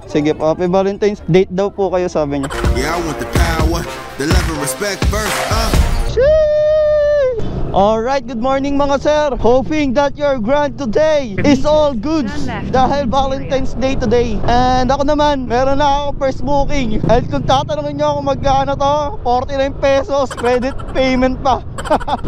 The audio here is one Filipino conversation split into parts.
Sige po, happy Valentine's. Date daw po kayo, sabi niya. Yeah, I want the power, the love and respect first, Alright, good morning mga sir. Hoping that your grind today is all good dahil Valentine's Day today. And ako naman, meron na ako first booking. At kung tatanungin nyo ako magkano to, 49 pesos, credit payment pa.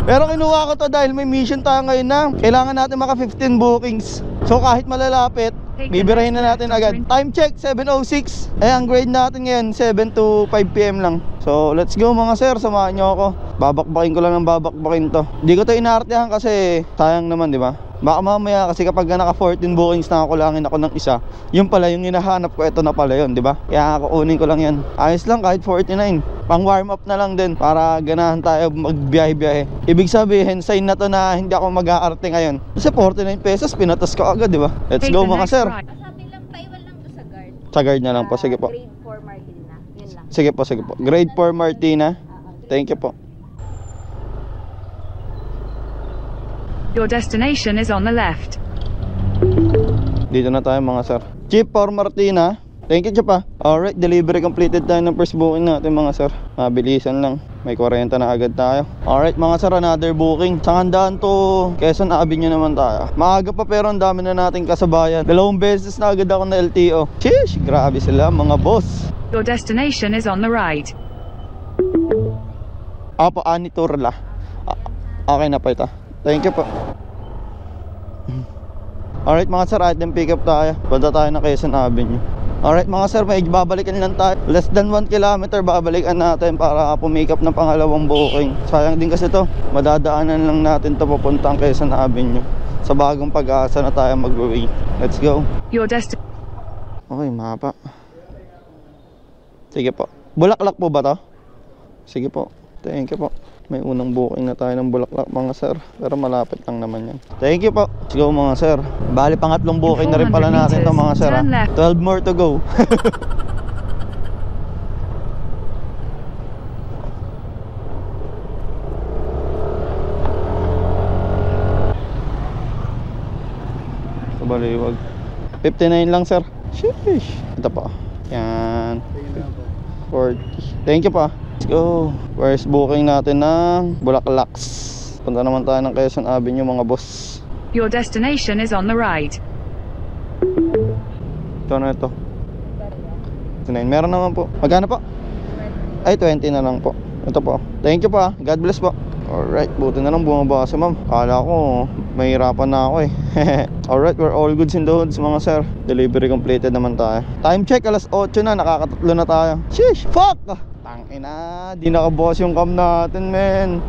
Pero kinuha ko to dahil may mission tayo ngayon na kailangan natin maka 15 bookings. So kahit malalapit, bibirahin na natin agad. Time check, 7:06. Ang grade natin ngayon, 7 to 5 PM lang. So let's go mga sir, samahan nyo ako. Babakbakin ko lang ng babakbakin to. Hindi ko to inartehan kasi sayang naman, di ba? Baka mamaya kasi kapag naka 14 bookings na kulangin ako ng isa, yung pala yung hinahanap ko, ito na pala yun, di ba? Kaya kukunin ko lang yan. Ayos lang kahit 49. Pang warm up na lang din para ganahan tayo magbiyahe-biyahe. Ibig sabihin, sign na to na hindi ako mag-aarte ngayon. Kasi 49 pesos, pinatas ko agad, di ba? Let's go mga sir. Sabi lang, paiwan lang to sa guard. Sa guard na lang po, sige po. Grade 4 Martina. Yun lang. Sige po, sige po. Grade 4 Martina. Thank you po. Your destination is on the left. Dito na tayo mga sir. Chip for Martina. Thank you, Chip ah. Alright, delivery completed tayo ng first booking natin mga sir. Mabilisan lang. May 40 na agad tayo. Alright mga sir, another booking. Sa handaan to Quezon Avenue naman tayo. Maaga pa pero ang dami na nating kasabayan. 2 beses na agad ako na LTO. Sheesh, grabe sila mga boss. Your destination is on the right. Apo, Ani Turla. Okay na po ito. Thank you po. Alright mga sir, item pick up tayo. Punta tayo na Quezon Avenue. Alright mga sir, may babalikan lang tayo. Less than 1 kilometer babalikan natin para pumick up ng pangalawang booking. Sayang din kasi to, madadaanan lang natin to papuntang Quezon Avenue. Sa bagong Pag-asa na tayo mag-uwi. Let's go. Your destination. Okay, mapa. Sige po. Bulaklak po ba to? Sige po. Thank you po. May unang booking na tayo ng Bulaklak mga sir. Pero malapit lang naman yan. Thank you po. Let's go mga sir. Bali pangatlong booking na rin pala natin ito mga sir. 12 more to go. Sa baliwag. 59 lang sir. Sheesh. Ito po. Yan. 40. Thank you po. Let's go. First booking natin ng Bulaklaks. Punta naman tayo ng Quezon Avenue mga boss. Your destination is on the right. Ito na ito. 9. Meron naman po. Magkano po? Ay 20 na lang po. Ito po. Thank you po. God bless po. Alright, buti na lang bumaba si ma'am. Kala ko mahirapan na ako eh. Alright, we're all goods in the hoods mga sir. Delivery completed naman tayo. Time check, alas 8 na. Nakakatatlo na tayo. Sheesh, fuck! Tangina, di nakabukas yung cam natin men.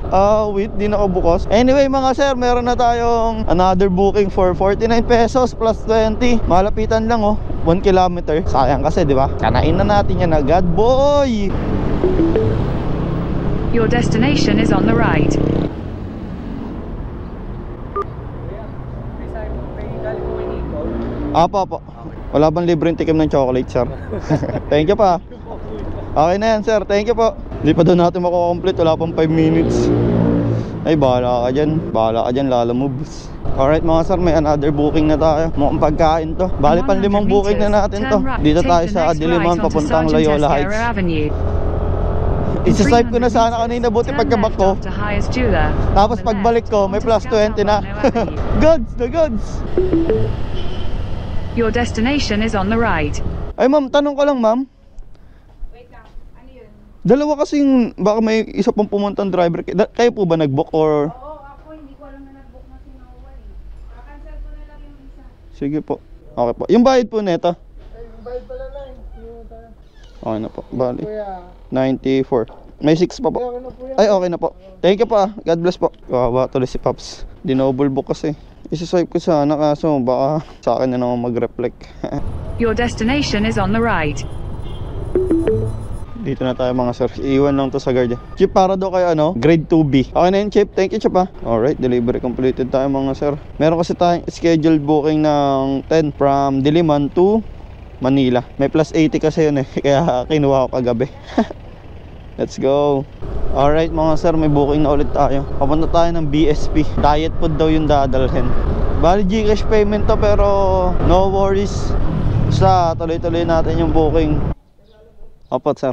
Wait, di nakabukas. Anyway mga sir, meron na tayong another booking for 49 pesos plus 20. Malapitan lang oh, 1 kilometer. Sayang kasi di ba? Kanain na natin yan agad boy. Your destination is on the right. Apo. Wala bang libreng tikim ng chocolate sir? Thank you pa. Okay na yan sir, thank you po. Hindi pa doon natin makakomplete, wala pang 5 minutes. Ay bahala ka dyan, lala moves. Alright mga sir, may another booking na tayo. Mukhang pagkain to. Bali pan 5 booking na natin to. Dito tayo sa Diliman papuntang Loyola Heights. Isa-swipe ko na sana kanina, buti pagkabak ko. Tapos pagbalik ko, may plus 20 na. Goods, the goods. Your destination is on the right. Ay ma'am, tanong ko lang ma'am. Dalawa kasing, baka may isa pang pumuntang driver. Kayo po ba nag-book or? Oo, ako hindi ko alam na nag-book na sinawal eh. Kakancel ko na lang yung isa. Sige po. Okay po. Yung bayad po nito? Yung bayad pala na eh. Okay na po. Bali. 94. May 6 pa po. Ay, okay na po. Thank you po ah. God bless po. Kawawa tuloy si Pops. Dinoble book kasi. Isa-swipe ko sana kaso baka sa akin na naman mag-reflect. Your destination is on the right. Dito na tayo mga sir. Iwan lang to sa guard. Chip, para daw kayo ano, grade 2B. Okay na yun Chip. Thank you Chip ah. Alright, delivery completed tayo mga sir. Meron kasi tayong scheduled booking ng 10 from Diliman to Manila. May plus 80 kasi yun eh. Kaya kinuha ko kagabi. Let's go. Alright mga sir, may booking na ulit tayo. Papunta tayo ng BSP. Diet food daw yung dadalhin. Bali Gcash payment to pero no worries. Basta tuloy-tuloy natin yung booking. Opo sir.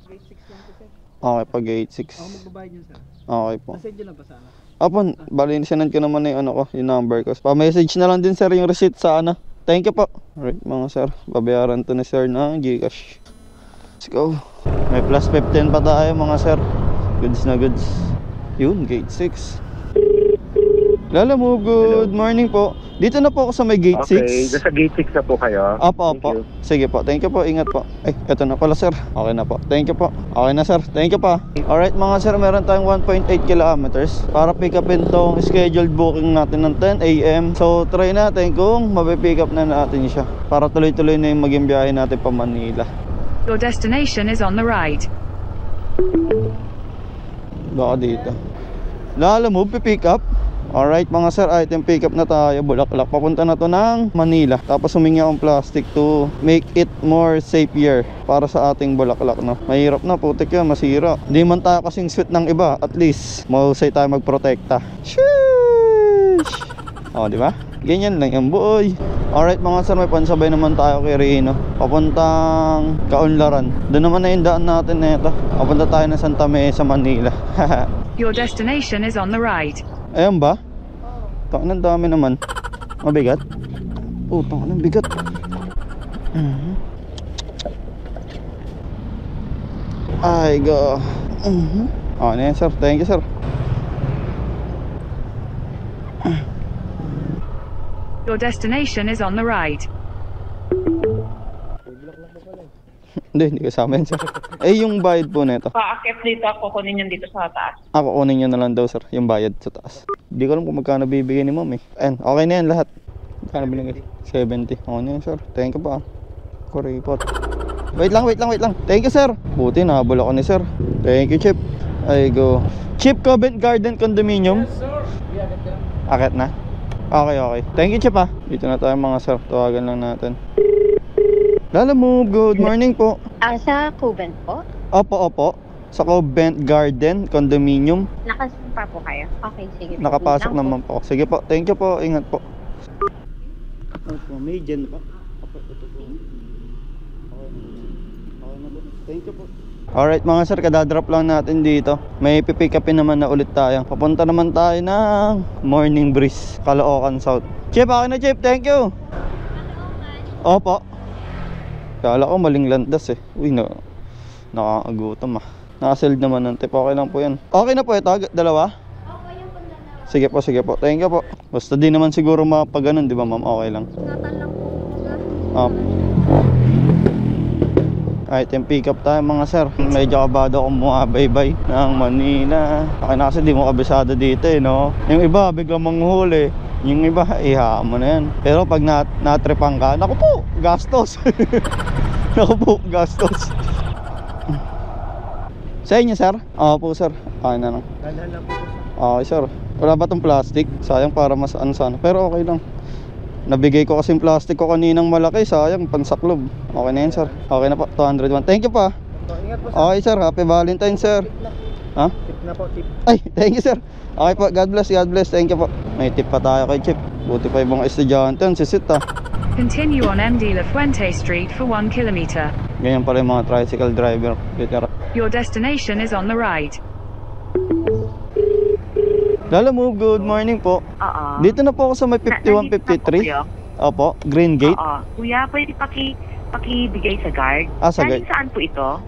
Gate 6 lang po, sir. Okay pa gate 6. Ako magbabayad yun, sir. Okay po. Nasend yun lang ba sana? Opo, bali sinend ko naman na yung ano ko, yung number ko. Pa-message na lang din sir yung receipt sa ano. Thank you po. Alright mga sir, babayaran to ni sir na Gcash. Let's go. May plus 15 pa tayo mga sir. Goods na goods. Yun, gate 6. Lala mo, good morning po. Dito na po ako sa may gate 6. Okay, nasa gate 6 na po kayo. Opo, Thank opo. you. Sige po, thank you po, ingat po. Ay, eto na pala sir. Okay na po, thank you po. Okay na sir, thank you pa. Alright mga sir, meron tayong 1.8 kilometers para pick upin tong scheduled booking natin ng 10 AM. So try natin kung mapipick up na natin siya para tuloy-tuloy na yung maging biyahe natin pa Manila. Your destination is on the right. Baka dito. Lala mo, pipick up. Alright mga sir, item pick up na tayo. Bulaklak, papunta na to ng Manila. Tapos humingi akong plastic to make it more safer para sa ating Bulaklak, no? Mahirap na, putik yan, masira. Hindi man tayo kasing sweet ng iba. At least, mahusay tayo magprotekta. Sheesh! O, di ba? Ganyan lang yung boy. Alright mga sir, may pansabay naman tayo kay Rino. Papuntang Kaunlaran. Doon naman na yung daan natin na ito. Papunta tayo ng Santa Mesa, Manila. Your destination is on the right. Ayan ba? Tangan, ang dami naman. Mabigat? Oh, tangan, ang bigat. Ay, go. Oh, ano yan sir? Thank you sir. Your destination is on the right. Hindi kasama yan sir. Eh, yung bayad po nito. Paakit dito, kukunin yun dito sa taas. Ako, kunin nyo na lang daw sir, yung bayad sa taas. Hindi ko alam kung magkano bibigyan ni ma'am eh. Ayan, okay na yan lahat. Magkano binigay? 70. Okay na yan sir. Thank you pa. Kuripot. Wait lang. Thank you sir. Buti nahabol ako ni sir. Thank you Chip. Ay go. Chip Covent Garden Condominium. Yes, sir. Akit na? Okay. Thank you Chip ah. Dito na tayo mga sir. Tawagan lang natin. Lala mo, good morning po. Sa Covent po? Opo. Sa Covent Garden Condominium. Nakasampa po kayo? Okay, sige. Nakapasok naman po. Sige po, thank you po. Ingat po. Opo, may dyan pa. Thank you po. Alright mga sir, kadadrop lang natin dito. May pipick upin naman na ulit tayo. Papunta naman tayo ng Morning Breeze, Caloocan South. Chip, okay na Chip, thank you. Opo. Kala ko maling landas eh. Uy, nakakagutom ah. Nakasealed naman ng tip. Okay lang po yan. Okay na po ito, dalawa? Opo, yung po dalawa. Sige po. Thank you po. Basta di naman siguro mapaganon, di ba ma'am? Okay lang. Ingatan lang po. Item pick up tayo mga sir. Medyo kabado akong bumabaybay ng Manila. Okay na kasi di mo kabisado dito eh, no? Yung iba biglang manghuli, yung iba iha mo na yan. Pero pag natripan ka, naku po, gastos. Sa inyo sir? Oo po sir. Okay na lang. Dalhan lang po, sir. Okay sir. Wala ba tong plastic? Sayang para mas ano sana. Pero okay lang. Nabigay ko kasing plastic ko kaninang malaki. Sayang, pansaklob. Okay na yun sir. Okay na po, 201. Thank you pa. Ingat po, sir. Okay sir, happy Valentine sir. Ha? Tip na po, tip. Ay, thank you sir. Okay po, God bless. Thank you po. May tip pa tayo kay Chip. Buti pa yung mga estudyante, sisit ah. Continue on MD La Fuente Street for 1 kilometer. Ganyan pala yung mga tricycle driver. Your destination is on the right. Lala mo, good morning po. Oo. Dito na po ako sa may 5153. Opo, Green Gate. Oo. Kuya, pwede pakibigay sa guard? Sa guard. Galing saan po ito?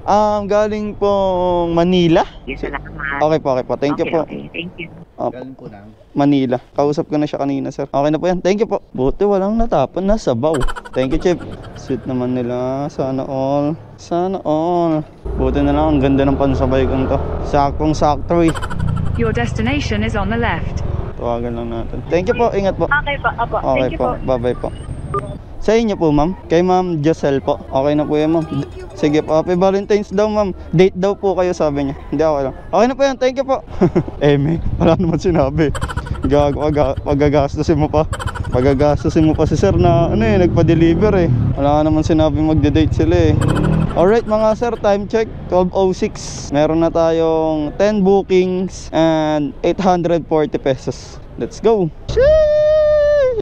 Galing pong Manila. Yes, salamat. Okay po. Thank you po. Okay, thank you. Galing po lang. Manila. Kausap ko na siya kanina sir. Okay na po yan. Thank you po. Buti walang natapon na sabaw. Thank you Chip. Sweet naman nila. Sana all. Buti na lang. Ang ganda ng pansabay kong to. Saktong sakto eh. Your destination is on the left. Tawagan lang natin. Thank you po. Ingat po. Okay po, apo. Okay Thank you po. po. Bye po. Sa inyo po ma'am. Kay ma'am Jocel po. Okay na po yan ma'am. Sige po. Happy Valentine's daw ma'am. Date daw po kayo sabi niya. Hindi ako lang. Okay na po yan. Thank you po. May wala naman sinabi. Pagagastusin mo pa si sir na nagpa-deliver eh. Wala naman sinabi magde-date sila eh. Alright mga sir, time check 12:06. Meron na tayong 10 bookings and 840 pesos. Let's go. Sheesh!